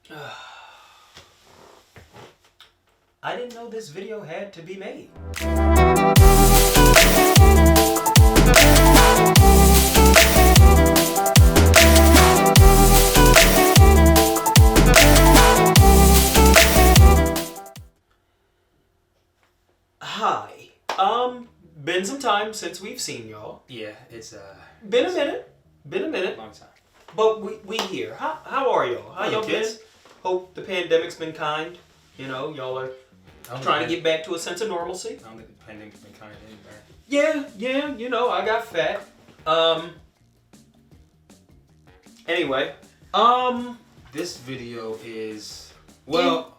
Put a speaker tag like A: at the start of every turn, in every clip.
A: I didn't know this video had to be made. Hi. Been some time since we've seen y'all.
B: Yeah, it's
A: been a minute.
B: Long time.
A: But we here. How are y'all? How y'all been? Hope the pandemic's been kind. You know, y'all are trying to get back to a sense of normalcy.
B: I don't think the pandemic's been kind anywhere.
A: Yeah, you know, I got fat. Anyway,
B: this video is, well,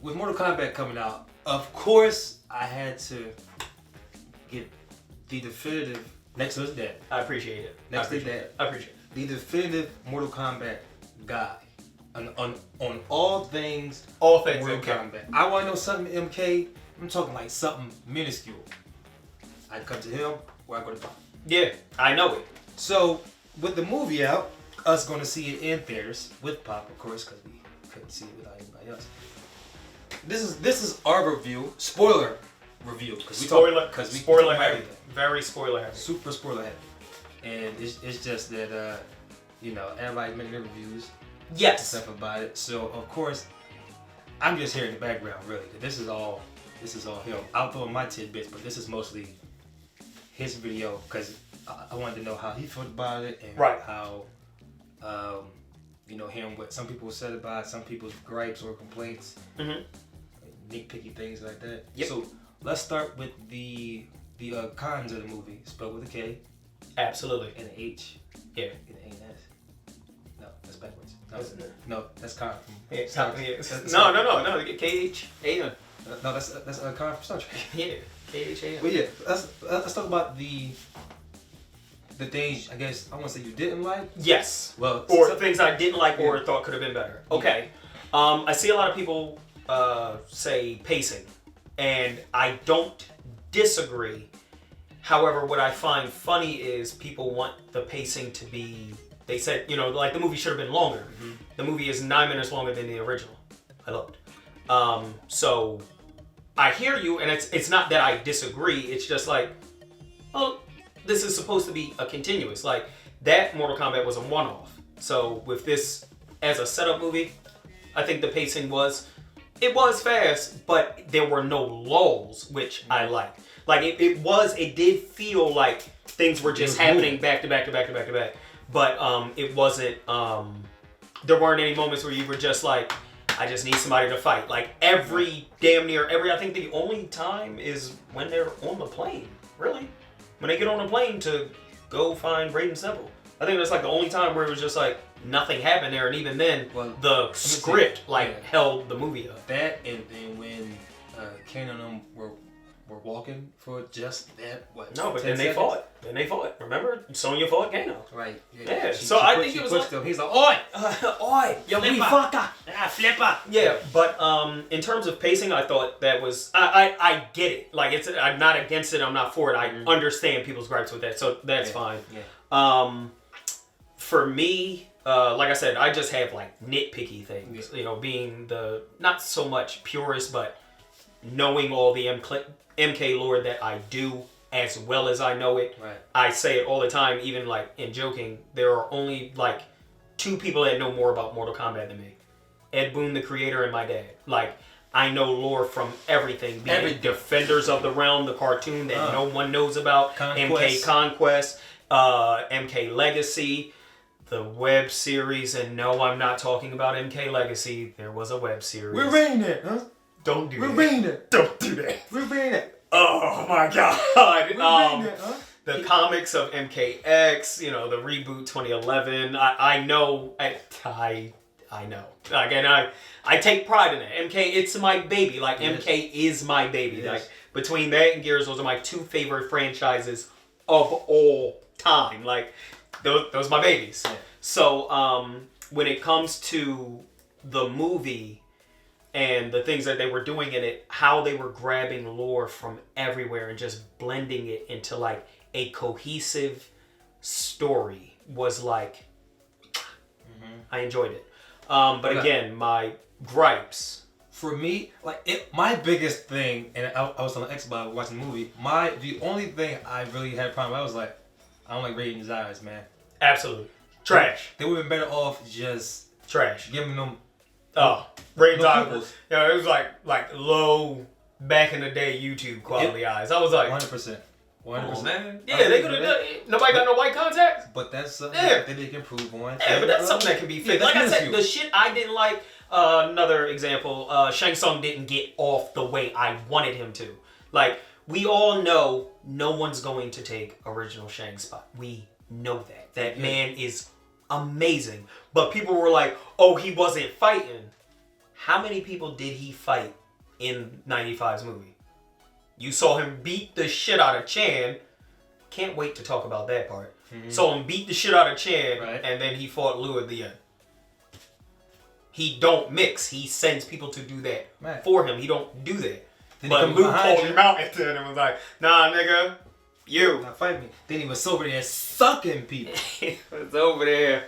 B: with Mortal Kombat coming out, of course I had to get the definitive, next to his dad.
A: I appreciate it.
B: Next to his dad.
A: I appreciate it.
B: The definitive Mortal Kombat guy. On all things
A: Mortal
B: MK. Kombat. I want to know something MK. I'm talking like something minuscule. I come to him or I go to Pop.
A: Yeah, I know it.
B: So with the movie out, us going to see it in theaters with Pop, of course, because we couldn't see it without anybody else. This is our review, spoiler review, because we
A: spoiler heavy, very spoiler heavy,
B: super spoiler heavy, and it's just that you know, everybody making their reviews.
A: Yes.
B: Stuff about it. So of course, I'm just here in the background, really. This is all him. I'll throw in my tidbits, but this is mostly his video because I wanted to know how he felt about it and how, you know, hearing what some people said about it, some people's gripes or complaints, nitpicky things like that.
A: Yep.
B: So let's start with the cons of the movie, spelled with a K.
A: Absolutely.
B: And an H.
A: Yeah.
B: And an A and S. No, that's backwards.
A: No,
B: that's Khan from
A: Star Trek. No. K-H-A-N.
B: No, that's Khan from Star Trek.
A: Yeah, K-H-A-N.
B: But yeah, let's talk about the things, I guess, I want to say you didn't like.
A: Yes.
B: Well,
A: or things I didn't like or thought could have been better. Okay. I see a lot of people say pacing, and I don't disagree. However, what I find funny is people want the pacing to be, they said, you know, like the movie should have been longer. Mm-hmm. The movie is 9 minutes longer than the original. I looked. So I hear you, and it's not that I disagree. It's just like, well, this is supposed to be a continuous. Like, that Mortal Kombat was a one-off. So with this as a setup movie, I think the pacing was fast, but there were no lulls, which I liked. Like, it did feel like things were just happening back to back to back to back to back. But it wasn't, there weren't any moments where you were just like, I just need somebody to fight. Like, I think the only time is when they're on the plane, really. When they get on the plane to go find Raiden Simple. I think that's like the only time where it was just like, nothing happened there, and even then, the script held the movie up.
B: That, and when Kano and them were walking for just that, what?
A: No, but then they fought. Remember? Sonya fought Kano.
B: Right.
A: Yeah. I think it was like,
B: him. He's like, oi!
A: Oi! You wee fucker!
B: Flipper!
A: Yeah, but in terms of pacing, I thought that was, I get it. Like, I'm not against it, I'm not for it. I understand people's gripes with that, so that's fine. Yeah. For me, like I said, I just have like nitpicky things. You know, being the, not so much purist, but knowing all the MK lore that I do as well as I know it.
B: Right.
A: I say it all the time, even like in joking, there are only like 2 people that know more about Mortal Kombat than me. Ed Boon, the creator, and my dad. Like, I know lore from everything. Defenders of the Realm, the cartoon that no one knows about. MK Conquest, MK Legacy, the web series, and no, I'm not talking about MK Legacy. There was a web series.
B: We're reading it, huh?
A: Don't do that.
B: We're reading it.
A: Don't do that.
B: We're reading it.
A: Oh my god.
B: We're reading it, huh?
A: The comics of MKX, you know, the reboot 2011. I know. I know. Again, I take pride in it. MK, it's my baby. Like, MK is my baby.
B: Yes.
A: Like, between that and Gears, those are my 2 favorite franchises of all time. Like, those are my babies. Yeah. So, when it comes to the movie and the things that they were doing in it, how they were grabbing lore from everywhere and just blending it into like a cohesive story was like, I enjoyed it. But again, my gripes.
B: For me, my biggest thing, and I was on the Xbox watching the movie. The only thing I really had a problem with, I was like, I don't like Raiden's eyes, man.
A: Absolutely. Trash.
B: They would have been better off just
A: trash.
B: Giving them.
A: Raiden's eyes. It was like low back in the day YouTube quality eyes. I was like
B: 100%. 100%.
A: Man. Yeah, they could have done it. Nobody got no white contacts.
B: But that's something that they can improve on.
A: Yeah, but that's something that can be fixed. Like I said, the shit I didn't like. Another example, Shang Tsung didn't get off the way I wanted him to. Like, we all know no one's going to take original Shang's spot. We know that. That man is amazing. But people were like, oh, he wasn't fighting. How many people did he fight in 95's movie? You saw him beat the shit out of Chan. Can't wait to talk about that part. Mm-hmm. Saw him beat the shit out of Chan, and then he fought Liu at the end. He don't mix. He sends people to do that for him. He don't do that. Then but Luke called him out at the end and was like, nah, nigga, you.
B: Not fight me. Then he was over there sucking people.
A: He was over there.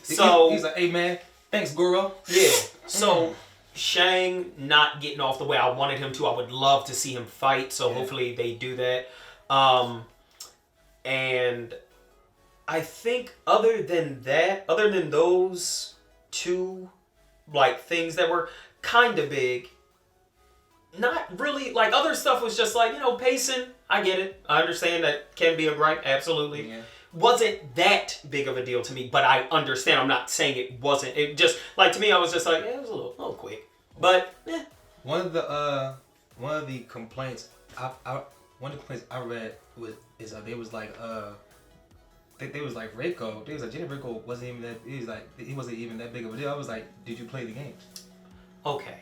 A: So
B: he's like, hey, man, thanks, Goro.
A: Yeah. So Shang not getting off the way I wanted him to. I would love to see him fight. So hopefully they do that. And I think other than those two things that were kind of big, not really. Like, other stuff was just like, pacing. I get it. I understand that can be a gripe. Absolutely. Yeah. Wasn't that big of a deal to me, but I understand. I'm not saying it wasn't. It just, to me, I was just like, it was a little quick. But
B: one of the complaints I read is they was like they was like Raco. They was like Raco wasn't even that. He wasn't even that big of a deal. I was like, did you play the game?
A: Okay,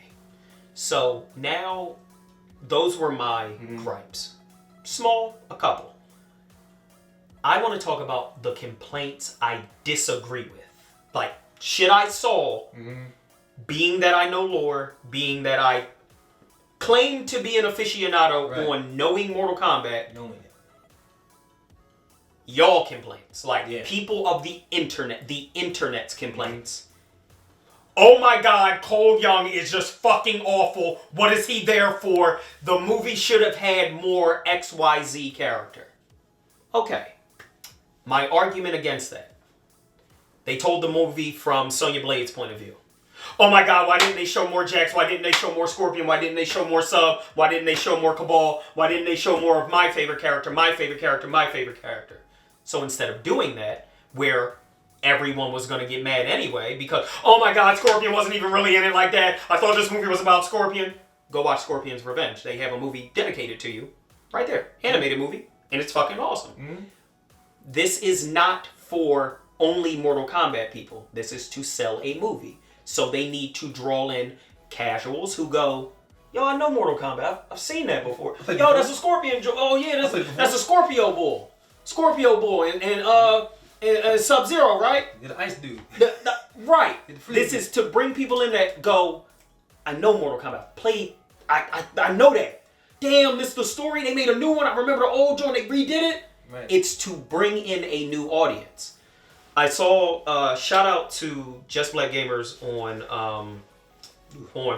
A: so now those were my gripes. Small, a couple. I want to talk about the complaints I disagree with. Like, shit I saw, being that I know lore, being that I claim to be an aficionado on knowing Mortal Kombat.
B: Knowing it.
A: Y'all complaints. People of the internet's complaints. Oh my god, Cole Young is just fucking awful. What is he there for? The movie should have had more XYZ character. Okay. My argument against that. They told the movie from Sonya Blade's point of view. Oh my god, why didn't they show more Jax? Why didn't they show more Scorpion? Why didn't they show more Sub? Why didn't they show more Cabal? Why didn't they show more of my favorite character, my favorite character, my favorite character? So instead of doing that, where everyone was going to get mad anyway, because, oh my god, Scorpion wasn't even really in it like that. I thought this movie was about Scorpion. Go watch Scorpion's Revenge. They have a movie dedicated to you. Right there. Animated movie. And it's fucking awesome. Mm-hmm. This is not for only Mortal Kombat people. This is to sell a movie. So they need to draw in casuals who go, yo, I know Mortal Kombat. I've seen that before. Yo, that's a Scorpion. Oh yeah, that's a Scorpio Bull. Scorpio Bull and Sub-Zero, right?
B: You're the ice dude.
A: Right. This is to bring people in that go, I know Mortal Kombat. I know that. Damn, this is the story. They made a new one. I remember the old joint. They redid it. Right. It's to bring in a new audience. I saw shout out to Just Black Gamers on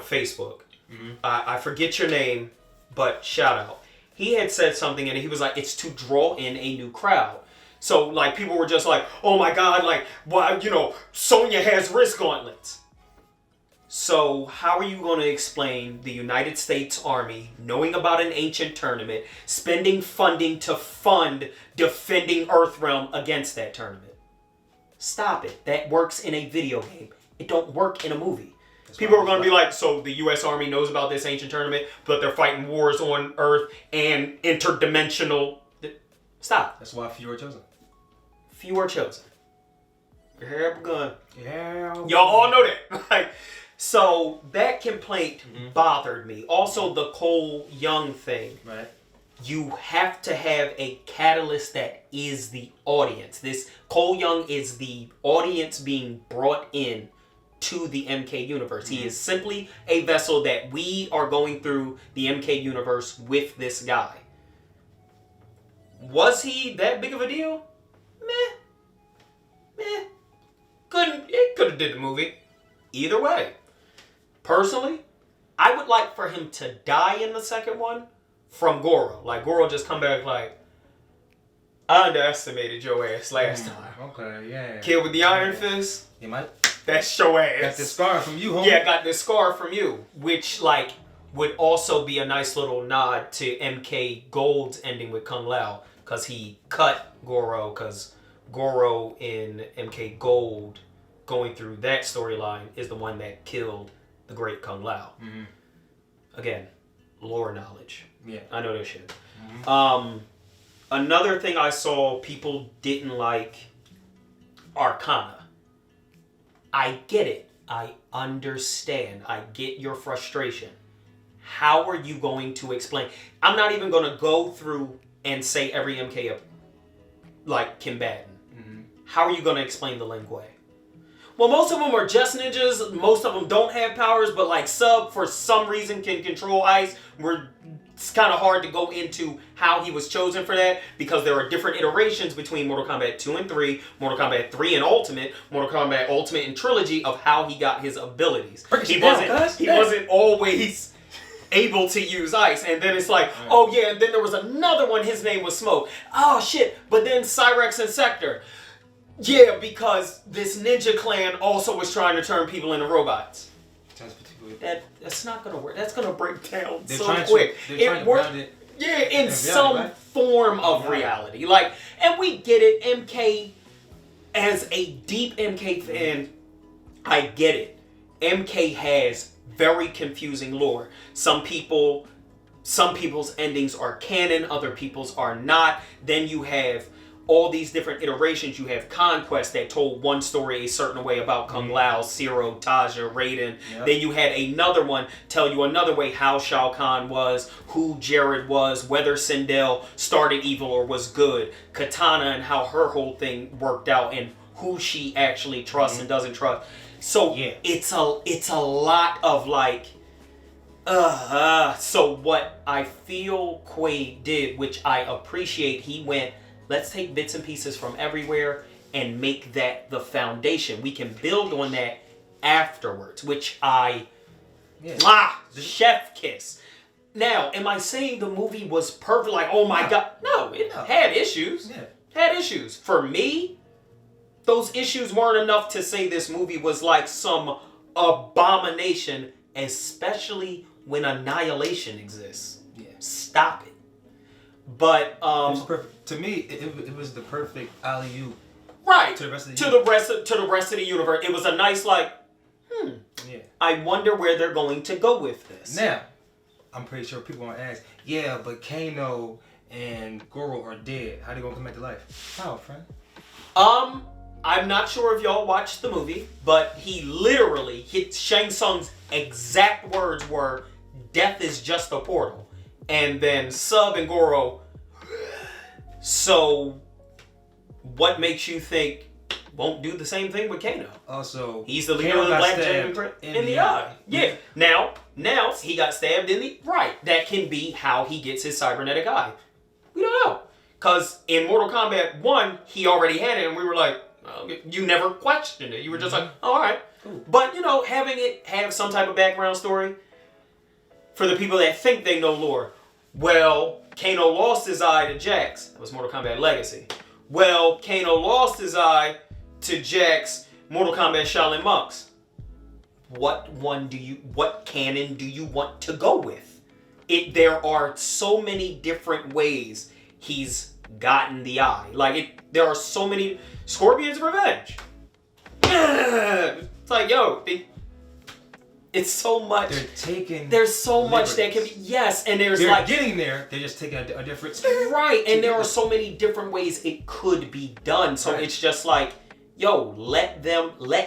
A: Facebook. Mm-hmm. I forget your name, but shout out. He had said something and he was like, it's to draw in a new crowd. So people were just like, oh my god, why, Sonya has wrist gauntlets. So how are you going to explain the United States Army knowing about an ancient tournament, spending funding to fund defending Earthrealm against that tournament? Stop it. That works in a video game. It don't work in a movie. People are going to be like, so the U.S. Army knows about this ancient tournament, but they're fighting wars on Earth and interdimensional. Stop.
B: That's why few are chosen.
A: Few are chosen. Here we go.
B: Yeah.
A: Y'all all know that. So that complaint bothered me. Also, the Cole Young thing.
B: Right.
A: You have to have a catalyst that is the audience. This Cole Young is the audience being brought in to the MK universe. He is simply a vessel that we are going through the MK universe with this guy. Was he that big of a deal? Meh. It could have did the movie. Either way. Personally, I would like for him to die in the second one from Goro. Like, Goro just come back like, I underestimated your ass last time.
B: Okay, yeah.
A: Kid with the Iron Fist.
B: You might.
A: That's your ass.
B: Got this scar from you, homie.
A: Yeah, got this scar from you. Which, like, would also be a nice little nod to MK Gold's ending with Kung Lao. Because he cut Goro. Because Goro in MK Gold, going through that storyline, is the one that killed the great Kung Lao. Mm-hmm. Again, lore knowledge.
B: Yeah.
A: I know this shit. Mm-hmm. Another thing I saw people didn't like, Arcana. I get it. I understand. I get your frustration. How are you going to explain? I'm not even going to go through and say every MK like combatant. Mm-hmm. How are you going to explain the Lingui? Well, most of them are just ninjas. Most of them don't have powers, but like Sub, for some reason, can control ice. It's kind of hard to go into how he was chosen for that because there are different iterations between Mortal Kombat 2 and 3, Mortal Kombat 3 and Ultimate, Mortal Kombat Ultimate and Trilogy of how he got his abilities. He wasn't always able to use ice. And then it's like, oh yeah, and then there was another one, his name was Smoke. Oh shit, but then Cyrex and Sector. Yeah, because this ninja clan also was trying to turn people into robots. That's not going to work. That's going to break down so quick. It worked. Yeah, in some form of reality. Like, and we get it. MK, as a deep MK fan, I get it. MK has very confusing lore. Some people's endings are canon, other people's are not. Then you have all these different iterations. You have Conquest that told one story a certain way about Kung Lao, Zero, Taja, Raiden. Yep. Then you had another one tell you another way how Shao Kahn was, who Jared was, whether Sindel started evil or was good, Katana and how her whole thing worked out, and who she actually trusts and doesn't trust. So it's a lot of like, so what I feel Quaid did, which I appreciate, he went, let's take bits and pieces from everywhere and make that the foundation. We can build on that afterwards, which chef kiss. Now, am I saying the movie was perfect? Like, oh my God. No, it had issues. Yeah. Had issues. For me, those issues weren't enough to say this movie was like some abomination, especially when Annihilation exists. Yeah. Stop it. But
B: it's perfect. To me, it was the perfect alley-oop.
A: Right.
B: To the rest of
A: the universe. It was a nice Yeah. I wonder where they're going to go with this.
B: Now, I'm pretty sure people want to ask, yeah, but Kano and Goro are dead. How they gonna come back to life? How, friend?
A: I'm not sure if y'all watched the movie, but he literally Shang Tsung's exact words were, "Death is just a portal." And then Sub and Goro. So, what makes you think won't do the same thing with Kano?
B: Also,
A: he's the leader of the Black Dragon in the eye. Yeah. Now he got stabbed in the right. That can be how he gets his cybernetic eye. We don't know, because in Mortal Kombat 1 he already had it, and we were like, you never questioned it. You were just like, oh, all right. Cool. But having it have some type of background story for the people that think they know lore. Well, Kano lost his eye to Jax. That was Mortal Kombat Legacy. Well, Kano lost his eye to Jax, Mortal Kombat Shaolin Monks. What canon do you want to go with? There are so many different ways he's gotten the eye. There are so many. Scorpion's Revenge. It's like, yo, it's so much. There's so much that can be. Yes, and they're
B: getting there. They're just taking a different.
A: Right, and there are so many different ways it could be done. So it's just like, yo, let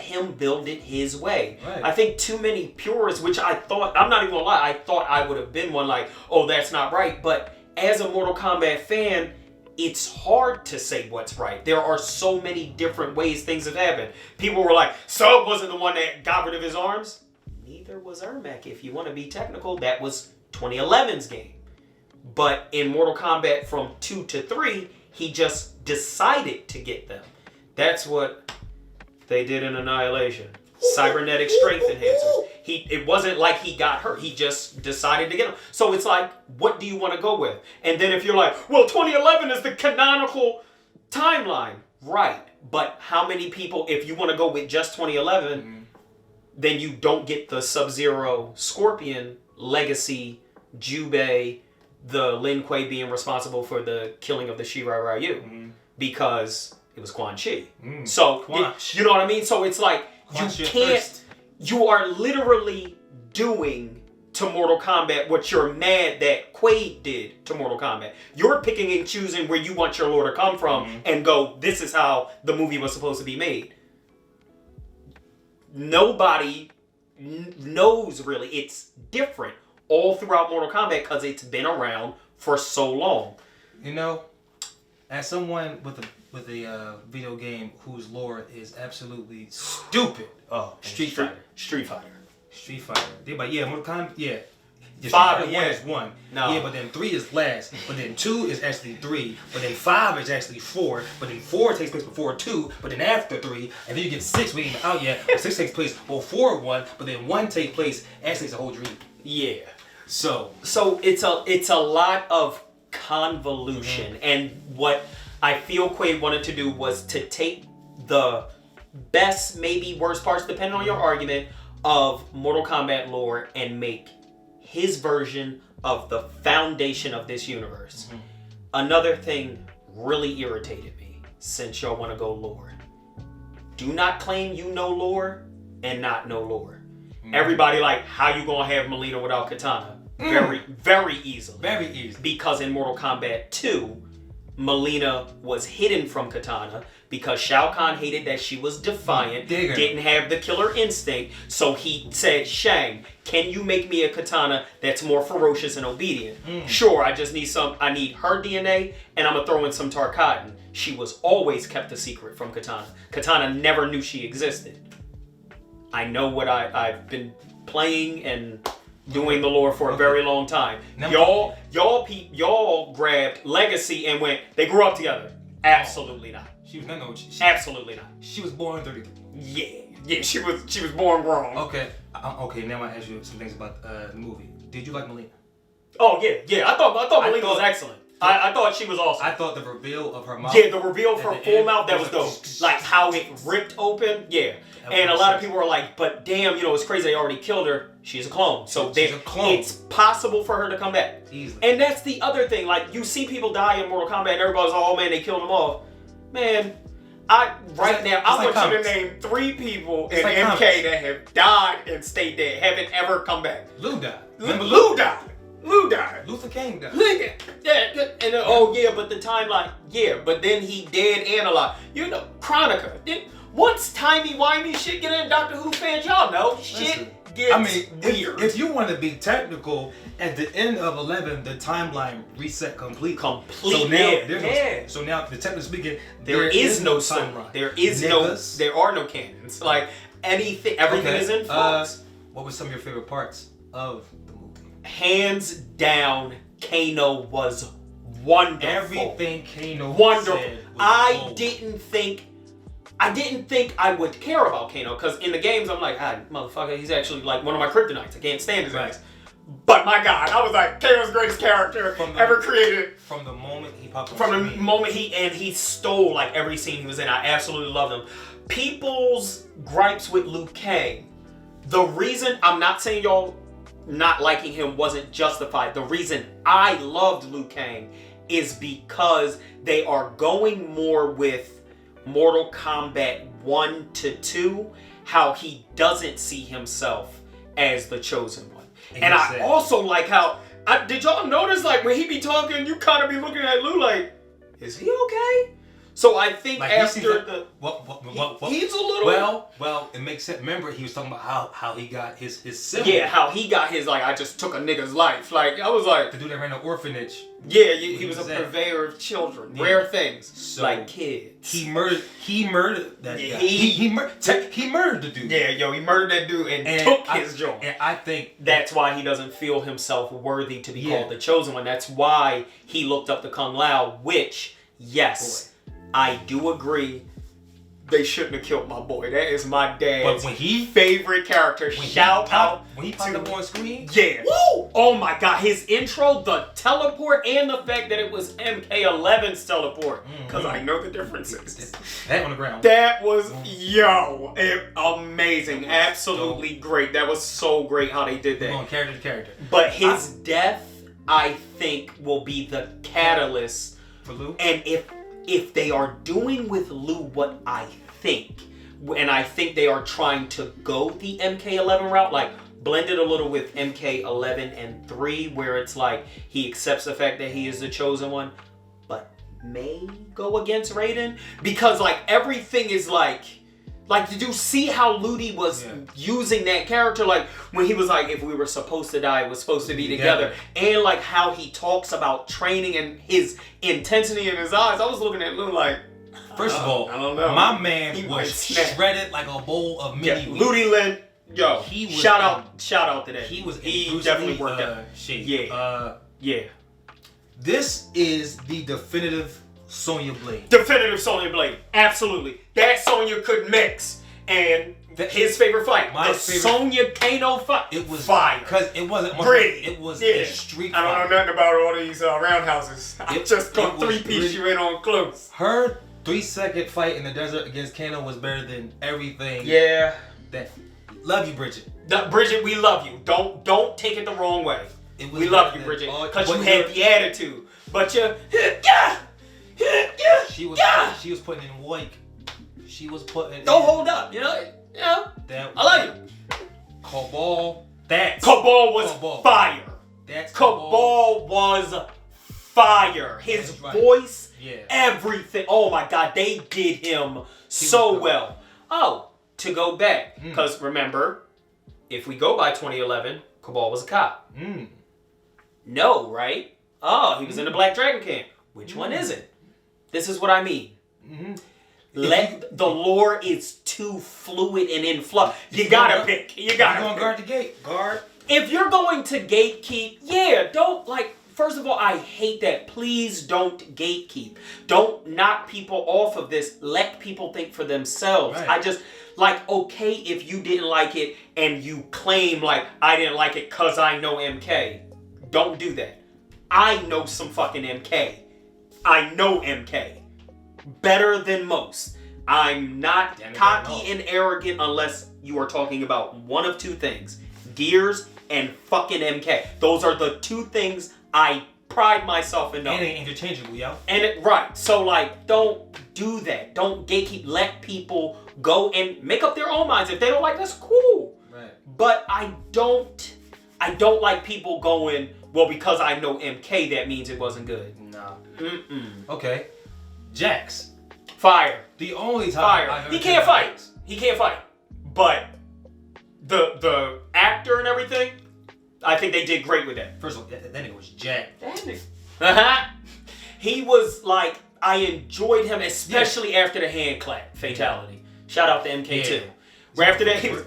A: him build it his way. Right. I think too many purists, which I thought, I'm not even gonna lie, I thought I would have been one like, oh, that's not right. But as a Mortal Kombat fan, it's hard to say what's right. There are so many different ways things have happened. People were like, Sub wasn't the one that got rid of his arms. Neither was Ermac. If you want to be technical, that was 2011's game. But in Mortal Kombat from 2 to 3, he just decided to get them. That's what They did an Annihilation. Cybernetic strength enhancers. It wasn't like he got hurt. He just decided to get him. So it's like, what do you want to go with? And then if you're like, well, 2011 is the canonical timeline. Right. But how many people, if you want to go with just 2011, then you don't get the Sub-Zero Scorpion legacy, Jubei, the Lin Kuei being responsible for the killing of the Shirai Ryu. Because it was Quan Chi. So, you know what I mean? So it's like, you are literally doing to Mortal Kombat what you're mad that Quaid did to Mortal Kombat. You're picking and choosing where you want your lore to come from and go, this is how the movie was supposed to be made. Nobody knows really. It's different all throughout Mortal Kombat because it's been around for so long.
B: You know, as someone with a video game whose lore is absolutely stupid. Oh, Street Fighter. They're like, yeah, Mortal Kombat, yeah.
A: 5
B: 1 is 1.
A: No.
B: Yeah, but then 3 is last. But then 2 is actually 3. But then 5 is actually 4. But then 4 takes place before 2. But then after 3. And then you get 6, we ain't even out yet. 6 takes place before 1. But then 1 takes place actually it's a whole dream.
A: Yeah.
B: So
A: it's a lot of convolution. And what I feel Quaid wanted to do was to take the best, maybe worst parts, depending on your argument, of Mortal Kombat lore and make his version of the foundation of this universe. Another thing really irritated me, since y'all want to go lore. Do not claim you know lore and not know lore. Everybody like, how you gonna have Mileena without Katana? Very easily.
B: Very easy.
A: Because in Mortal Kombat 2, Mileena was hidden from Katana because Shao Kahn hated that she was defiant, didn't have the killer instinct, so he said, Shang, can you make me a katana that's more ferocious and obedient? Sure, I need her DNA, and I'm gonna throw in some Tarkatan. She was always kept a secret from Katana. Katana never knew she existed. I know what I've been playing and doing the lore for a very long time. Y'all grabbed Legacy and went, they grew up together. Absolutely not. Absolutely not.
B: She was born in 33.
A: Yeah, she was born grown.
B: Okay, now I ask you some things about the movie. Did you like Mileena?
A: Oh yeah. I thought Mileena was excellent. I thought she was awesome.
B: I thought the reveal of her mouth.
A: Yeah, the reveal of her full mouth, that was dope. Like how it ripped open, yeah. And a lot of people were like, but damn, it's crazy they already killed her. She's a clone. So it's possible for her to come back.
B: Easily.
A: And that's the other thing. Like, you see people die in Mortal Kombat and everybody's like, oh man, they killed them off. Man, I want you to name 3 people in MK that have died and stayed dead, haven't ever come back.
B: Lou died.
A: Lou died.
B: Luther King died.
A: But the timeline, but then he dead and alive. Chronica. Once timey-wimey shit get in Doctor Who fans, y'all know shit gets weird.
B: If you want to be technical, at the end of 11, the timeline reset completely. So now, technically speaking,
A: there is no timeline. There are no canons. Like everything is in flux.
B: What were some of your favorite parts of the movie?
A: Hands down, Kano was wonderful.
B: Everything Kano said was
A: I didn't think I would care about Kano, because in the games I'm like, motherfucker, he's actually like one of my kryptonites. I can't stand his ass. But my God, I was like, Kano's greatest character ever created.
B: From the moment he popped up.
A: From the moment he stole like every scene he was in. I absolutely loved him. People's gripes with Liu Kang, the reason, I'm not saying y'all not liking him wasn't justified. The reason I loved Liu Kang is because they are going more with Mortal Kombat 1 to 2, how he doesn't see himself as the chosen one. And I also like how, did y'all notice like when he be talking, you kind of be looking at Liu like, is he okay? So I think like after he's a little...
B: Well, it makes sense. Remember, he was talking about how he got his symbol.
A: Yeah, how he got his, like, I just took a nigga's life. Like, I was like...
B: The dude that ran an orphanage.
A: Yeah, he was a purveyor of children. Yeah. Rare things. So, like kids.
B: He murdered that guy. He murdered the dude.
A: Yeah, he murdered that dude and took his joint.
B: And I think...
A: That's why he doesn't feel himself worthy to be called the chosen one. That's why he looked up to Kung Lao, which, yes... I do agree. they shouldn't have killed my boy. That is my dad's
B: But when he
A: favorite character. Shout out
B: when he popped up on screen.
A: Yeah. Woo! Oh my god, his intro, the teleport, and the fact that it was MK11's teleport. Because I know the differences.
B: That on the ground.
A: That was, amazing. Absolutely great. That was so great how they did that.
B: Going character to character.
A: But his death, I think, will be the catalyst.
B: For Liu?
A: And if they are doing with Liu what I think, and I think they are trying to go the MK11 route, like blend it a little with MK11 and 3, where it's like he accepts the fact that he is the chosen one, but may go against Raiden, because like everything is like did you see how Ludi was using that character? Like when he was like, if we were supposed to die, it was supposed to be together. And like how he talks about training and his intensity in his eyes. I was looking at Lou like,
B: first of all,
A: I don't know.
B: My man was shredded like a bowl of mini wheat.
A: Ludi Lin, yo,
B: he was
A: shout out to that.
B: He
A: definitely worked out.
B: Yeah. This is the definitive Sonya Blade.
A: Definitive Sonya Blade. Absolutely. That Sonya could mix. And his favorite fight. The Sonya Kano fight.
B: It was
A: fire.
B: Because it wasn't
A: gritty.
B: It was a street fight.
A: I don't know nothing about all these roundhouses. I just gonna 3-piece you in on close.
B: Her 3-second fight in the desert against Kano was better than everything.
A: Yeah.
B: Love you, Bridget.
A: Bridget, we love you. Don't take it the wrong way. We love you, Bridget. Because you had the attitude. But you...
B: She was putting in work. She was putting.
A: Don't hold up, you know. I love you.
B: Cabal.
A: Cabal was fire. Cabal was fire. His voice, everything. Oh my god, they did him so well. Oh, to go back, because remember, if we go by 2011, Cabal was a cop. No, right? Oh, he was in the Black Dragon camp. Which one is it? This is what I mean. The lore is too fluid and in flux. You gotta pick. You gotta
B: pick. Guard the gate. Guard.
A: If you're going to gatekeep, don't like. First of all, I hate that. Please don't gatekeep. Don't knock people off of this. Let people think for themselves.
B: Right.
A: I just okay if you didn't like it and you claim like I didn't like it because I know MK. Don't do that. I know some fucking MK. I know MK better than most. I'm not cocky and arrogant unless you are talking about one of two things. Gears and fucking MK. Those are the two things I pride myself in knowing.
B: And they're interchangeable, yo.
A: Right. So don't do that. Don't gatekeep. Let people go and make up their own minds. If they don't like this, cool.
B: Right.
A: But I don't like people going, well, because I know MK, that means it wasn't good.
B: Nah. Okay. Jax.
A: Fire.
B: The only time
A: Fire. He can't fight. He can't fight. But the actor and everything, I think they did great with that.
B: First of all, that nigga was jacked.
A: That nigga. He was like, I enjoyed him, especially after the hand clap fatality. Shout out to MK2.
B: Yeah.
A: Right after that, he was,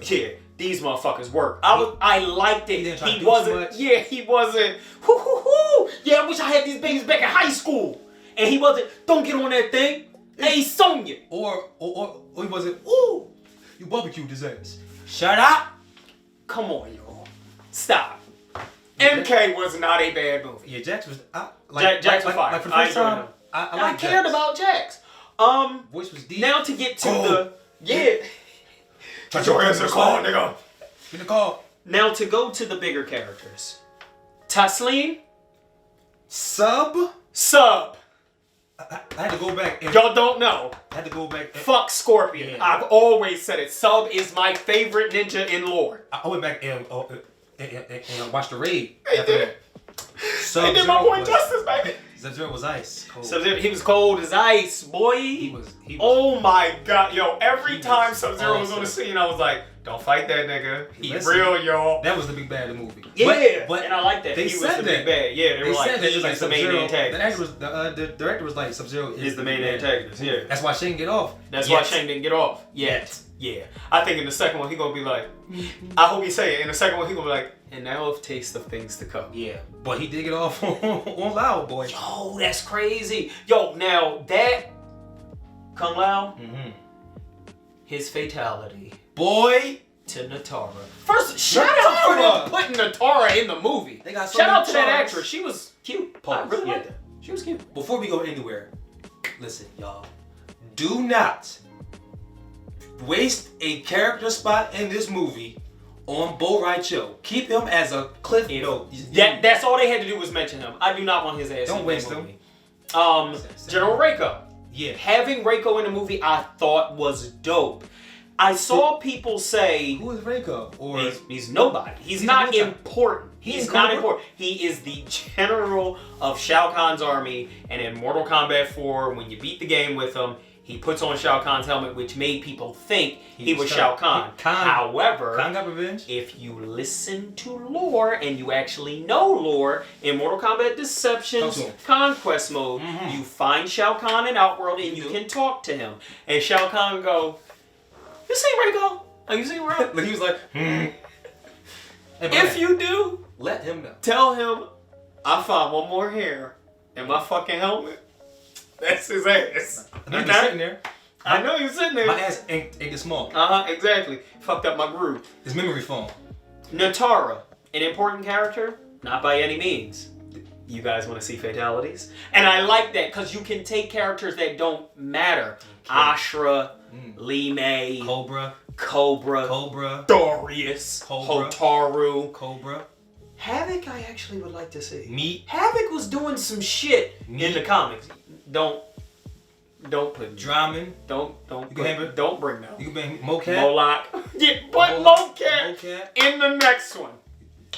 A: these motherfuckers work. I liked it. He wasn't. Yeah, he wasn't. Yeah, I wish I had these babies back in high school. And he wasn't. Don't get on that thing. Hey, Sonya.
B: Or he wasn't. Ooh, you barbecued his ass. Shut up.
A: Come on, y'all. Stop. MK was not a bad movie.
B: Yeah, Jax was.
A: Jax was fire.
B: Like for the first time, I
A: cared about Jax.
B: Voice was deep.
A: Now to get to
B: Touch your hands in the car, nigga. In the car.
A: Now to go to the bigger characters. Taslim.
B: Sub.
A: I
B: had to go back.
A: Y'all don't know.
B: I had to go back.
A: Fuck Scorpion. Yeah. I've always said it. Sub is my favorite ninja in lore.
B: I went back and watched the raid.
A: They did. They did my boy justice, baby.
B: Sub-Zero was ice. Cold.
A: Sub-Zero, he was cold as ice, boy.
B: He was.
A: Oh my god, yo! Every time Sub-Zero was on the scene, I was like, "Don't fight that nigga. He's real, y'all."
B: That was the big bad of the movie.
A: Yeah, but and I like that.
B: He
A: was the big bad. Yeah, they were like,
B: he was
A: the main antagonist.
B: The director was like, Sub-Zero is
A: the main antagonist. Yeah,
B: that's why Shane get off.
A: That's why Shane didn't get off yet. Yeah, I think in the second one he gonna be like, I hope he say it. In the second one he gonna be like, and now of taste of things to come.
B: Yeah, but he did get off on Lao, boy.
A: Yo, that's crazy. Yo, now that Kung Lao, his fatality.
B: Boy.
A: To Natara. First, shout out for them putting Natara in the movie.
B: They got so
A: shout
B: many
A: out to that
B: charms.
A: actress. She was cute.
B: Pause.
A: I really
B: Yeah.
A: liked her. She was cute.
B: Before we go anywhere, listen, y'all. Do not waste a character spot in this movie on Bo Raicho. Keep him as a cliff note.
A: That's all they had to do was mention him. I do not want his ass.
B: Don't
A: in
B: waste
A: that
B: him.
A: movie. General Raco.
B: Yeah.
A: Having Raco in the movie, I thought was dope. I saw people say
B: Who is Raco? Or
A: he's nobody. He's not important. He's not important. He is the general of Shao Kahn's army. And in Mortal Kombat 4, when you beat the game with him, he puts on Shao Kahn's helmet, which made people think he was Shao Kahn. However,
B: Khan got revenge.
A: if you listen to lore and you actually know lore, in Mortal Kombat Deception's Conquest mode, you find Shao Kahn in Outworld and you can talk to him. And Shao Kahn go, "You seen Raco? Have you seen Raco?"
B: He was like, Hey,
A: If you do,
B: let him know.
A: tell him I found one more hair in my fucking helmet. That's his ass.
B: I'm just sitting there.
A: I know you're sitting there.
B: My ass ain't this small.
A: Exactly. Fucked up my groove.
B: His memory phone.
A: Natara, an important character? Not by any means. You guys want to see fatalities? And I like that because you can take characters that don't matter. Ashra, Li Mei, Cobra, Darius, Hotaru.
B: Cobra.
A: Havoc I actually would like to see.
B: Meat.
A: Havoc was doing some shit in the comics. Don't put
B: Drummond.
A: Don't bring that.
B: You can bring Mocap.
A: Moloch. Yeah, put Mocap in the next one.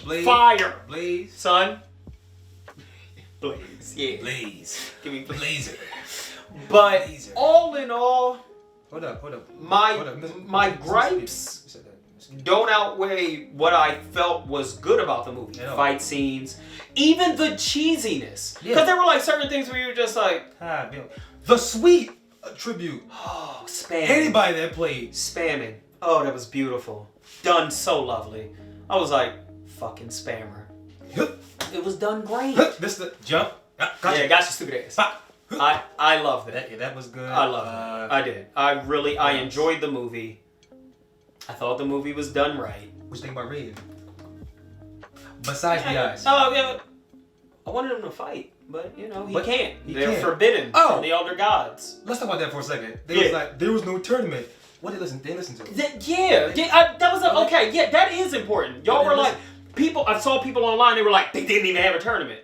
B: Blaze.
A: Fire.
B: Blaze.
A: Son. Blaze. Yeah.
B: Blaze.
A: Give me
B: Blazer.
A: But
B: Blazer.
A: all in all,
B: Hold up.
A: my gripes don't outweigh what I felt was good about the movie. Fight scenes, even the cheesiness. Because there were like certain things where you were just like,
B: the sweet tribute.
A: oh, spamming.
B: Anybody that played.
A: Spamming. Oh, that was beautiful. Done so lovely. I was like, fucking spammer. It was done great.
B: This the jump.
A: Yeah, got your stupid ass. I loved it.
B: Yeah, that was good.
A: I loved it. I did. I enjoyed the movie. I thought the movie was done right.
B: What you think about Raiden? Besides the eyes.
A: Oh, yeah. I wanted him to fight, but he can't. They're forbidden from the Elder Gods.
B: Let's talk about that for a second. They was like, there was no tournament. What did they listen to?
A: That was okay. Yeah, that is important. Y'all were like, I saw people online, they were like, they didn't even have a tournament.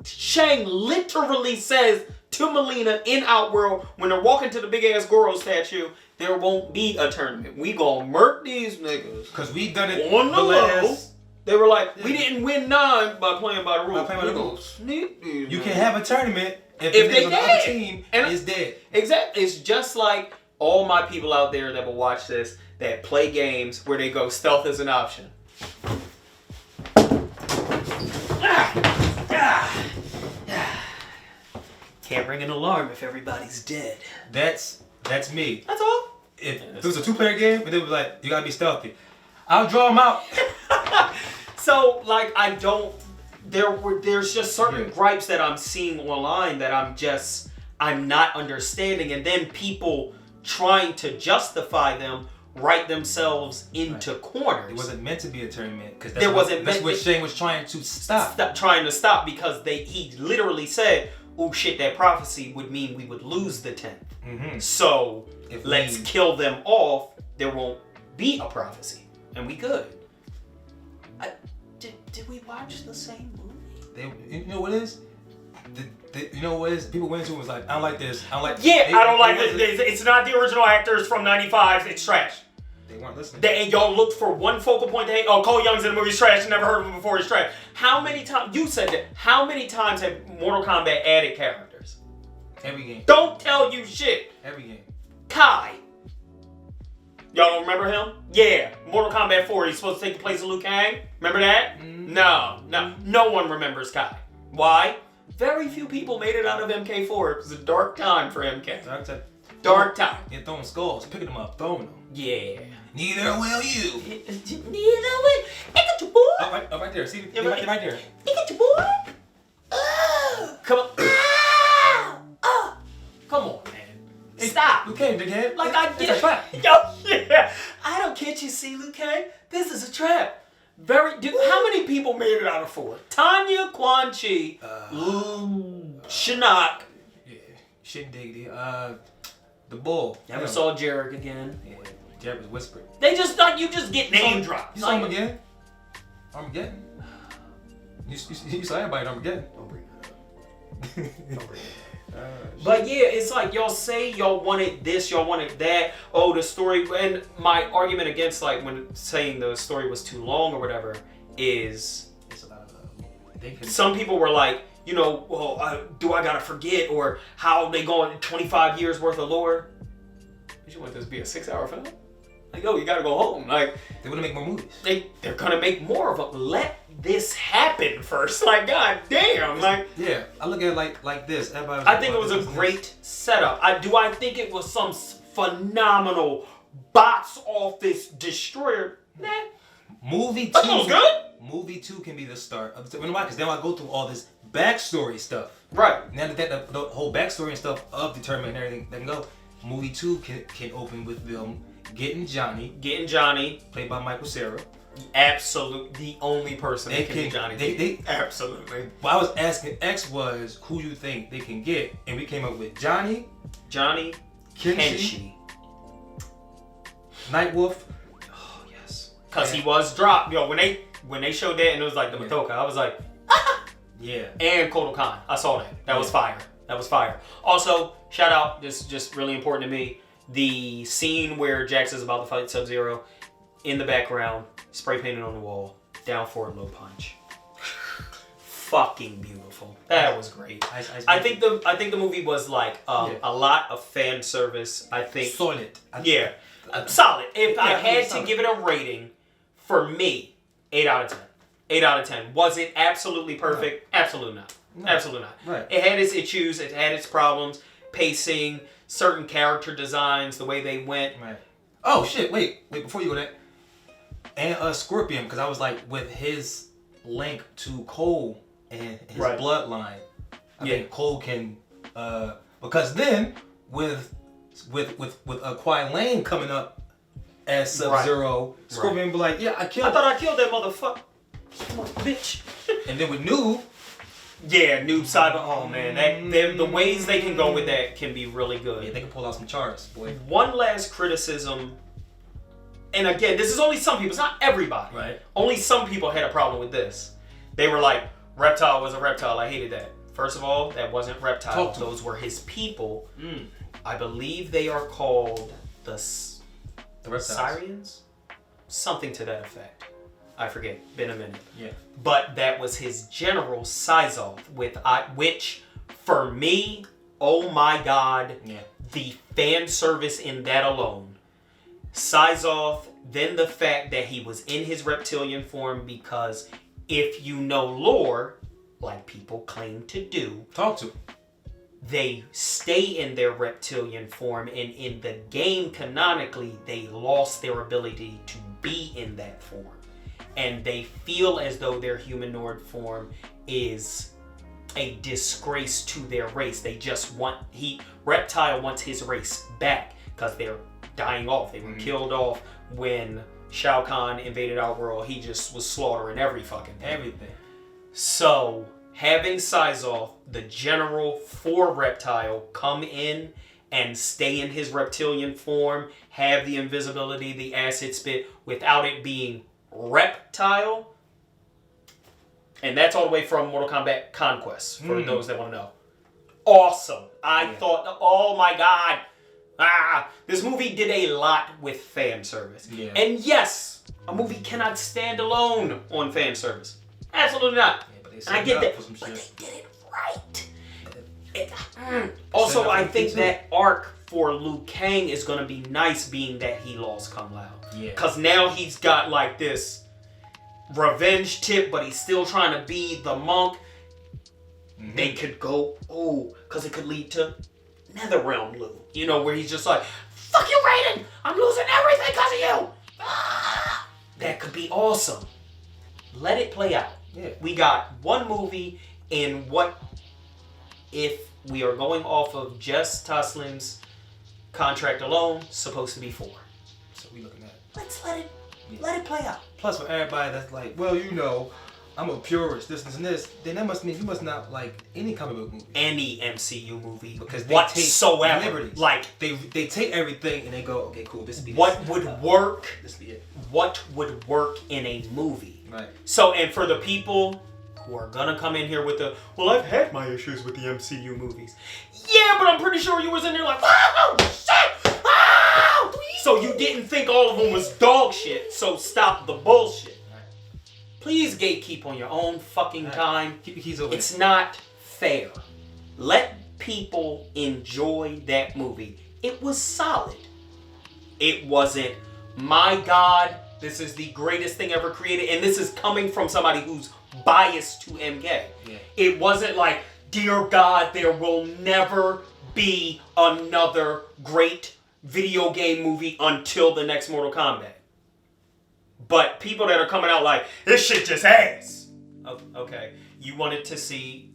A: Shang literally says to Melina in Outworld, when they're walking to the big ass Goro statue, there won't be a tournament. We gonna murk these niggas.
B: Cause we done it
A: on the low. They were like, we didn't win 9 by playing by the rules.
B: You can have a tournament if
A: they
B: on the other team is dead.
A: Exactly. It's just like all my people out there that will watch this that play games where they go stealth is an option. Can't ring an alarm if everybody's dead.
B: That's me.
A: That's all.
B: If it was a 2-player game, and they was like, you gotta be stealthy. I'll draw them out.
A: So, like, there's just certain gripes that I'm seeing online that I'm not understanding, and then people trying to justify them write themselves into corners.
B: It wasn't meant to be a tournament because
A: that's
B: what Shane was trying to stop.
A: Trying to stop because he literally said, "Oh shit, that prophecy would mean we would lose the 10th.
B: Mm-hmm.
A: So let's kill them off. There won't be a prophecy, and we good." Did we watch the same movie?
B: You know what it is? You know what it is? People went into it was like, I don't like this. I don't like.
A: Yeah, I don't like this. It's not the original actors from '95. It's trash.
B: They weren't listening.
A: Y'all looked for one focal point to hate. Oh, Cole Young's in the movie's trash. Never heard of him before. He's trash. How many times you said that? How many times have Mortal Kombat added characters?
B: Every game.
A: Don't tell you shit.
B: Every game.
A: Kai. Y'all don't remember him? Yeah, Mortal Kombat 4. He's supposed to take the place of Liu Kang. Remember that?
B: Mm-hmm.
A: No one remembers Kai. Why? Very few people made it out of MK4. It was a dark time for MK. Dark time.
B: You're throwing skulls, picking them up, throwing them.
A: Yeah.
B: Neither will you.
A: Neither will. I got your boy.
B: Oh, right there. See, right there.
A: I got your boy. Oh. Come on. Come on, man. Stop.
B: Cage, dickhead.
A: Like, I
B: It's a
A: get
B: trap.
A: Yo, yeah. I don't get you, see, Liu Kang? This is a trap. Dude, how many people made it out of 4? Tanya, Quan Chi, Shinnok.
B: Yeah, Shindig, the bull.
A: Never saw Jarek again.
B: Yeah, Jarek was whispered.
A: They just thought you just get name dropped.
B: You saw him again? Armageddon. You saw everybody in Armageddon.
A: Don't bring that up. Don't bring that up. But yeah, it's like y'all say y'all wanted this, y'all wanted that. Oh, the story. And my argument against like when saying the story was too long or whatever is
B: it's a lot of
A: some people were like, you know, well, do I gotta forget or how they going 25 years worth of lore? You want this to be a 6-hour film? Like, oh, you gotta go home. Like,
B: they want to make more movies.
A: They're gonna make more of them. Let this happen first. Like, god damn. Like,
B: yeah, I look at it like this.
A: I think it was a great setup. Do I think it was some phenomenal box office destroyer? Nah.
B: Movie 2.
A: That was good.
B: Movie 2 can be the start of the. You know why? Because then I go through all this backstory stuff.
A: Right.
B: Now that the whole backstory and stuff of the tournament and everything that can go, movie 2 can open with them getting Johnny, played by Michael Cera.
A: Absolutely, the only person
B: they
A: that can get Johnny.
B: They
A: absolutely.
B: What I was asking X was who you think they can get, and we came up with Johnny, Kenshi, Nightwolf.
A: Oh yes, because he was dropped. Yo, when they showed that and it was like the Matoka, I was like,
B: yeah.
A: And Kotal Khan, I saw that. That was fire. That was fire. Also, shout out, this is just really important to me. The scene where Jax is about to fight Sub-Zero, in the background, spray painted on the wall, down forward low punch. Fucking beautiful. That was great. I think the movie was like a lot of fan service. I think
B: solid.
A: Solid. If I had to give it a rating, for me, 8 out of 10. 8 out of 10. Was it absolutely perfect? No. Absolutely not. No. Absolutely not.
B: Right.
A: It had its issues. It had its problems. Pacing, certain character designs, the way they went.
B: Right. Oh shit! Wait. Before you go there, and Scorpion, because I was like with his link to Cole and his bloodline. I think Cole can, because then with Kwai Lane coming up as Sub-Zero, Scorpion be like, I thought I killed that motherfucker, bitch. And then with Noob.
A: Yeah, Noob Cyber. Oh man, the ways they can go with that can be really good.
B: Yeah, they can pull out some charts, boy.
A: One last criticism, and again, this is only some people. It's not everybody.
B: Right.
A: Only some people had a problem with this. They were like, Reptile was a reptile. I hated that. First of all, that wasn't Reptile. Those were his people. I believe they are called the Syrians? Something to that effect. I forget. Been a minute.
B: Yeah.
A: But that was his general Syzoth, which for me, oh my god, the fan service in that alone. Syzoth, then the fact that he was in his reptilian form, because if you know lore, like people claim to do, they stay in their reptilian form, and in the game canonically, they lost their ability to be in that form. And they feel as though their humanoid form is a disgrace to their race. They just want, Reptile wants his race back because they're dying off. They were killed off when Shao Kahn invaded our world. He just was slaughtering everything. So having Syzoth, the general for Reptile, come in and stay in his reptilian form, have the invisibility, the acid spit, without it being Reptile, and that's all the way from Mortal Kombat Conquest, for those that want to know. Awesome. I thought, oh my god, this movie did a lot with fan service. And yes, a movie cannot stand alone on fan service. Absolutely not. And I get that, but they did it right. Also, I think that arc for Liu Kang is going to be nice, being that he lost Kung Lao. Because now he's got like this revenge tip, but he's still trying to be the monk. They could go, because it could lead to Netherrealm Liu. You know, where he's just like, fuck you, Raiden! I'm losing everything because of you! That could be awesome. Let it play out. We got one movie, and what if we are going off of Jess Toslin's Contract alone, supposed to be 4.
B: So we looking at.
A: Let's let it play out.
B: Plus, for everybody that's like, well, you know, I'm a purist, this and this, then that must mean you must not like any comic book movie.
A: Any MCU movie,
B: Because they
A: whatsoever.
B: take liberties.
A: Like
B: they take everything and they go, okay, cool, this be
A: what
B: this.
A: would work.
B: This be it.
A: What would work in a movie.
B: Right.
A: So, and for the people who are gonna come in here with the, well, I've had my issues with the MCU movies. Yeah, but I'm pretty sure you was in there like, oh shit, oh! So you didn't think all of them was dog shit. So stop the bullshit. Please gatekeep on your own fucking time.
B: Keep your keys over.
A: It's not fair. Let people enjoy that movie. It was solid. It wasn't, my God, this is the greatest thing ever created, and this is coming from somebody who's biased to MK.
B: Yeah.
A: It wasn't like, dear God, there will never be another great video game movie until the next Mortal Kombat. But people that are coming out like, this shit just ass. Okay. You wanted to see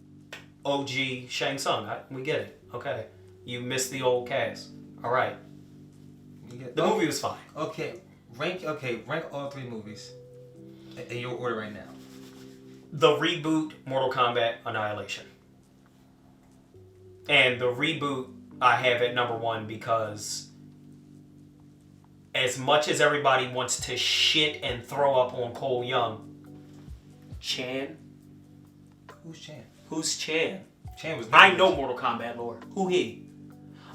A: OG Shang Tsung. We get it. Okay. You missed the old cast. All right. The movie was fine.
B: Okay. Rank all 3 movies in your order right now.
A: The reboot, Mortal Kombat Annihilation. And the reboot I have at number 1 because as much as everybody wants to shit and throw up on Cole Young, Chan?
B: Who's Chan?
A: Who's Chan?
B: Chan was.
A: I know Mortal Kombat lore. Who he?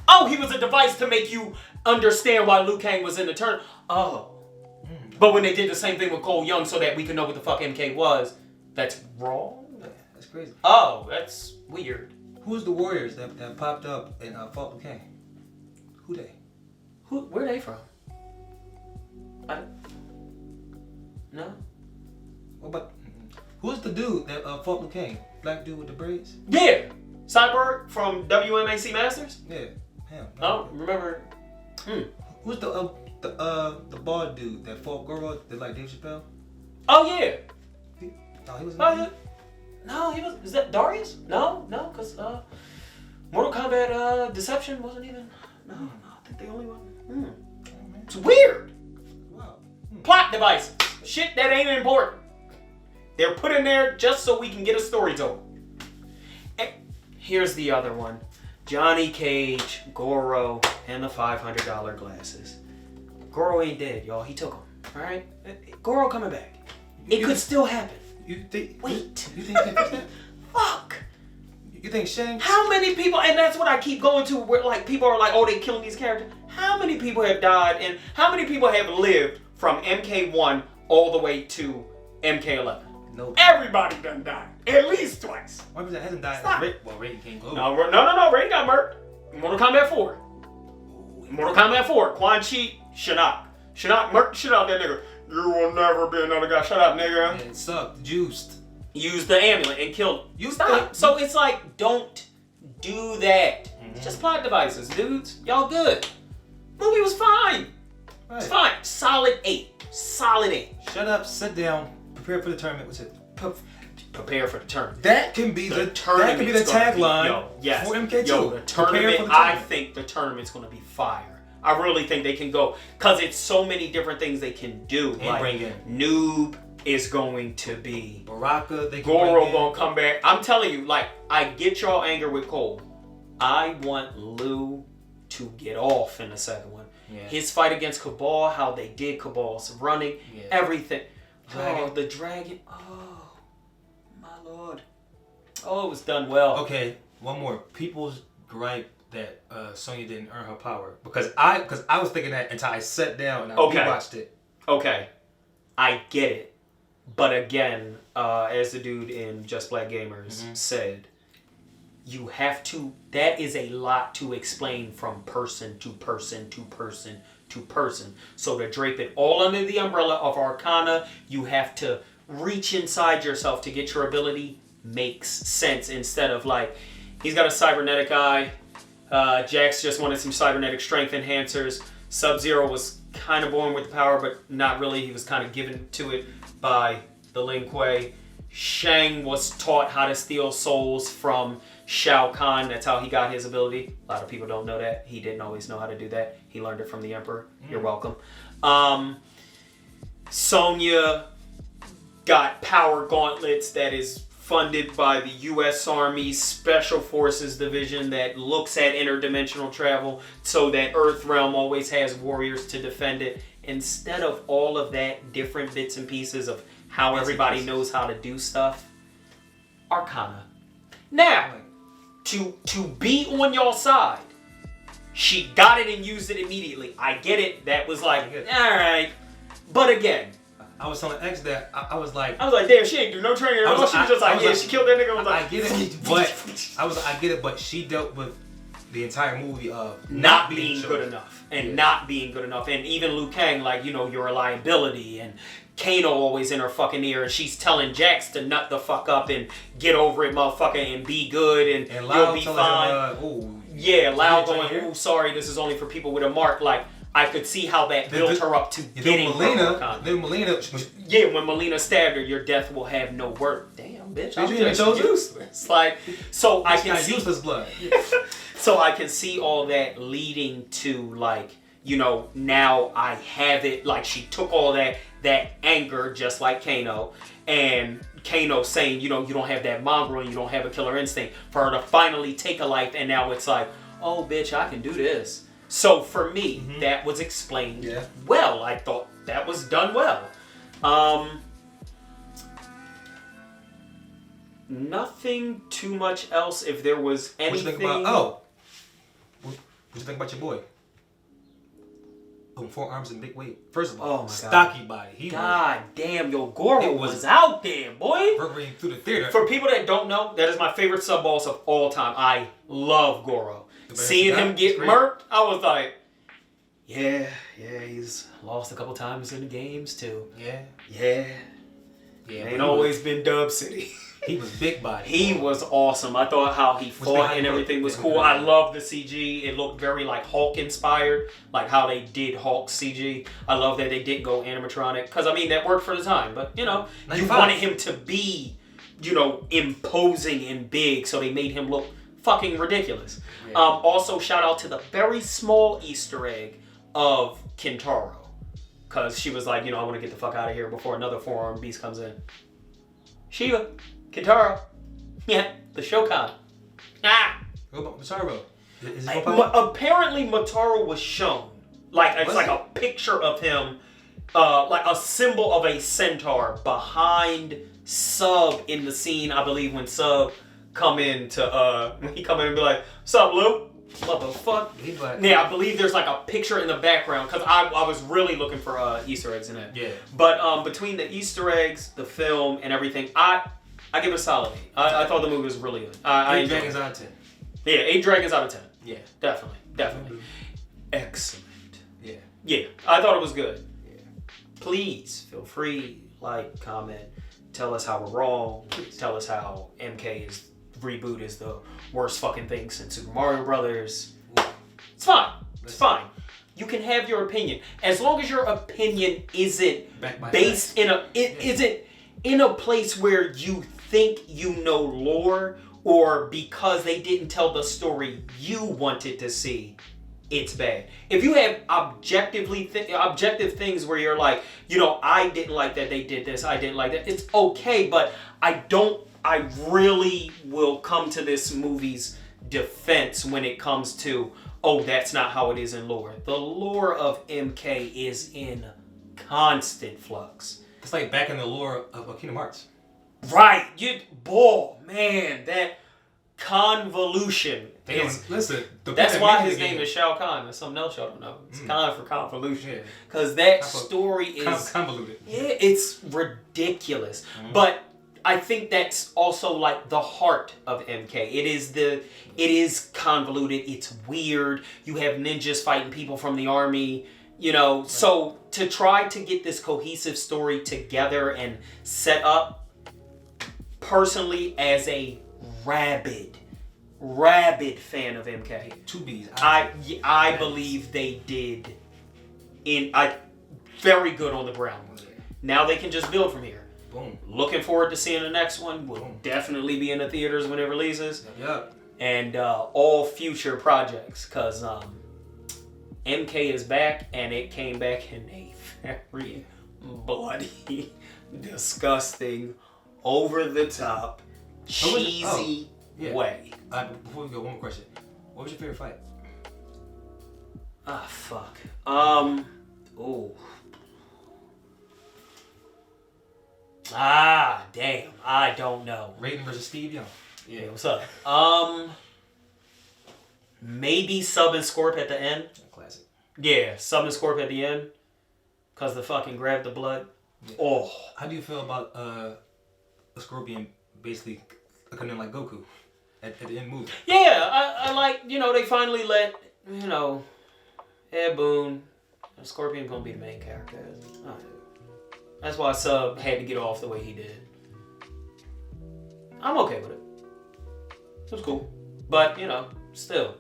A: Oh, he was a device to make you understand why Liu Kang was in the turn. Oh. But when they did the same thing with Cole Young so that we could know what the fuck MK was, that's wrong?
B: That's crazy.
A: Oh, that's weird.
B: Who's the Warriors that popped up and fought Liu Kang? Who they?
A: Where are they from? No?
B: What about... Who's the dude that fought Liu Kang? Black dude with the braids?
A: Yeah! Cyborg from WMAC Masters?
B: Yeah. Him.
A: Oh, remember...
B: Who's the bald dude that fought Goro, like Dave Chappelle?
A: Oh, yeah!
B: No, he was
A: No, he was... Is that Darius? No, because Mortal Kombat Deception wasn't even... No, I think they only one. It's weird!
B: Wow.
A: Plot devices. Shit that ain't important. They're put in there just so we can get a story told. And here's the other one. Johnny Cage, Goro, and the $500 glasses. Goro ain't dead, y'all. He took them. Alright? Goro coming back. It could still happen.
B: You think...
A: Wait.
B: You think they fixed that?
A: Fuck.
B: You think Shang...
A: How many people, and that's what I keep going to, where like people are like, oh, they killing these characters. How many people have died and how many people have lived from MK1 all the way to MK11?
B: No.
A: Everybody done died. At least twice.
B: 100% hasn't died.
A: Stop.
B: Raiden can't go.
A: No, Raiden got murked. Mortal Kombat 4. Mortal Kombat 4. Quan Chi, Shinnok. Shinnok murked the shit out of that nigga. You will never be another guy. Shut up, nigga.
B: Yeah, it sucked. Juiced.
A: Used the amulet and killed him.
B: You
A: Stop. So it's like, don't do that. It's just plot devices, dudes. Y'all good. Movie was fine.
B: Right.
A: It's fine. Solid 8. Solid 8.
B: Shut up, sit down, prepare for the tournament. What's it?
A: Prepare for the tournament.
B: That can be the tagline for MK2.
A: Yo, the tournament, I think the tournament's going to be fire. I really think they can go, because it's so many different things they can do.
B: And
A: like,
B: bring in.
A: Noob is going to be.
B: Baraka, they can
A: Goro going to come back. I'm telling you, like, I get y'all anger with Cole. I want Liu to get off in the second one.
B: Yeah.
A: His fight against Cabal, how they did Cabal's running, everything.
B: Dragon.
A: Oh, the dragon. Oh, my lord. Oh, it was done well.
B: Okay, one more. People's gripe that Sonya didn't earn her power because I was thinking that until I sat down and I rewatched it.
A: Okay, I get it, but again, as the dude in Just Black Gamers said, you have to. That is a lot to explain from person to person to person to person. So to drape it all under the umbrella of Arcana, you have to reach inside yourself to get your ability. Makes sense instead of like, he's got a cybernetic eye. Jax just wanted some cybernetic strength enhancers. Sub-Zero was kind of born with the power, but not really. He was kind of given to it by the Lin Kuei. Shang was taught how to steal souls from Shao Kahn. That's how he got his ability. A lot of people don't know that. He didn't always know how to do that. He learned it from the Emperor. You're welcome. Sonya got power gauntlets that is funded by the U.S. Army Special Forces Division that looks at interdimensional travel so that Earthrealm always has warriors to defend it. Instead of all of that different bits and pieces of how everybody knows how to do stuff, Arcana. Now, to be on your side, she got it and used it immediately. I get it. That was like, all right. But again,
B: I was telling X that I was like,
A: damn, she ain't do no training. She was just like, yeah, she killed that nigga.
B: I get it, but I get it, but she dealt with the entire movie of
A: not being good enough and not being good enough, and even Liu Kang, like, you know, you're a liability, and Kano always in her fucking ear, and she's telling Jax to nut the fuck up and get over it, motherfucker, and be good, and you'll be fine. Loud going, ooh, sorry, this is only for people with a mark. Like, I could see how that built her up to getting Melina. When Melina stabbed her, your death will have no worth. Damn, bitch, I'm just useless. Like, so I can see
B: useless blood.
A: So I can see all that leading to, like, you know, now I have it. Like, she took all that anger, just like Kano, and Kano saying, you know, you don't have that mongrel, you don't have a killer instinct, for her to finally take a life, and now it's like, oh, bitch, I can do this. So for me, that was explained well. I thought that was done well. Nothing too much else. If there was anything.
B: What you think about your boy? 4 arms and big weight. First of all, stocky body.
A: Damn, yo, Goro was out there, boy.
B: Burgering through the theater.
A: For people that don't know, that is my favorite sub boss of all time. I love Goro. Seeing him get murked, I was like, yeah, he's lost a couple times in the games too. Yeah. Ain't always been Dub City.
B: He was big body.
A: He was awesome. I thought how he fought and everything was cool. I love the CG. It looked very like Hulk inspired, like how they did Hulk CG. I love that they didn't go animatronic, because I mean that worked for the time. But you know, you wanted him to be, you know, imposing and big, so they made him look fucking ridiculous. Also, shout out to the very small Easter egg of Kintaro, because she was like, you know, I want to get the fuck out of here before another 4-armed beast comes in. Shiva, Kintaro, the Shokan.
B: Motaro.
A: Apparently, Motaro was shown. Like, it's like a picture of him, like a symbol of a centaur behind Sub in the scene, I believe, when Sub come in and be like, "What's up, Lou? What the fuck?" Yeah, I believe there's like a picture in the background, because I was really looking for Easter eggs in it. Yeah. But between the Easter eggs, the film, and everything, I give it a solid 8. I thought the movie was really good.
B: 8 dragons out of 10.
A: Yeah, 8 dragons out of 10.
B: Yeah.
A: Definitely.
B: Mm-hmm.
A: Excellent.
B: Yeah.
A: Yeah, I thought it was good. Yeah. Please feel free, like, comment, tell us how we're wrong, tell us how MK's reboot is the worst fucking thing since Super Mario Brothers. It's fine. It's fine. You can have your opinion, as long as your opinion isn't based isn't in a place where you think you know lore, or because they didn't tell the story you wanted to see. It's bad. If you have objective things where you're like, you know, I didn't like that they did this, I didn't like that, it's okay, but I really will come to this movie's defense when it comes to, oh, that's not how it is in lore. The lore of MK is in constant flux.
B: It's like back in the lore of Kingdom Hearts.
A: Right. Man, that convolution. That's why his name is Shao Kahn. There's something else y'all don't know. It's Kahn for convolution. Because that story is
B: convoluted.
A: Yeah, it's ridiculous. But I think that's also like the heart of MK. It is convoluted. It's weird. You have ninjas fighting people from the army. You know, so to try to get this cohesive story together and set up, personally, as a rabid fan of MK, I believe they did very good on the ground. Now they can just build from here.
B: Boom.
A: Looking forward to seeing the next one. Will definitely be in the theaters when it releases.
B: Yep.
A: And all future projects, because MK is back, and it came back in a very bloody, disgusting, over the top, cheesy way.
B: Before we go, one more question. What was your favorite fight?
A: Ah, fuck. Damn. I don't know.
B: Raiden versus Steve Young.
A: Yeah, what's up? Maybe Sub and Scorp at the end.
B: Classic.
A: Yeah, Sub and Scorp at the end. Cause the fucking grab the blood. Yeah. Oh.
B: How do you feel about a Scorpion basically looking in like Goku at the end movie?
A: Yeah, I like, they finally let, Ed Boon, Scorpion gonna be the main character. That's why Sub had to get off the way he did. I'm okay with it. It was cool. But, still.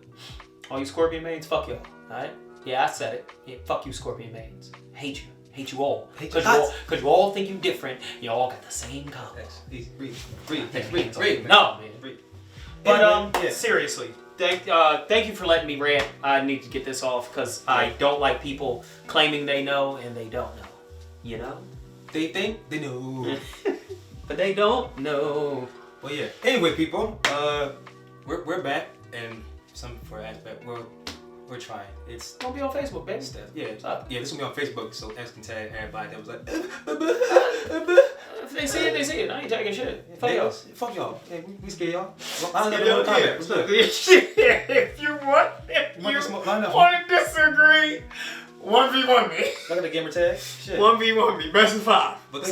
A: All you Scorpion mains, fuck y'all. Alright? Yeah, I said it. Yeah, fuck you Scorpion mains. Hate you. Hate you all. Because you all think you different. You all got the same complex.
B: Breathe.
A: No, man. Breathe. But, seriously. Thank you for letting me rant. I need to get this off because I don't like people claiming they know and they don't know. You know?
B: They think they know.
A: But they don't know.
B: Well, yeah. Anyway, people, we're back, and some for aspect we're trying. It's
A: gonna be on Facebook, baby.
B: Yeah, this will be on Facebook, so X can tag everybody that was like.
A: If they see it. I ain't tagging shit.
B: Fuck y'all. Hey, we scared y'all.
A: What's up? If you want to disagree, 1v1 me.
B: Look at the gamer tag. Shit.
A: 1v1 me. Best of 5.
B: But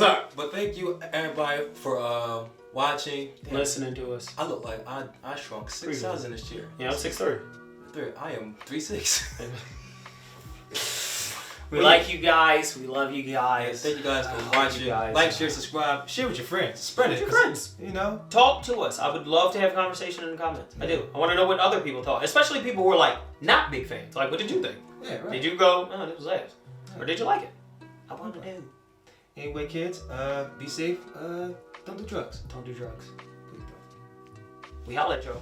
B: thank you everybody for watching,
A: listening to us.
B: I look like I shrunk 6 size in this chair.
A: Yeah, I'm 6'3".
B: I am 3'6".
A: We like you guys. We love you guys.
B: Thank you guys for watching. Like, share, subscribe. Share with your friends. Spread it.
A: With your friends. Talk to us. I would love to have a conversation in the comments. I do. I want to know what other people thought. Especially people who are like not big fans. Like, what did you think?
B: Yeah, right.
A: Did you go, oh, this was ass? Or did you like it? I want to know.
B: Anyway, kids, be safe. Don't do drugs.
A: Don't do drugs. Please don't.
B: We
A: holla at y'all.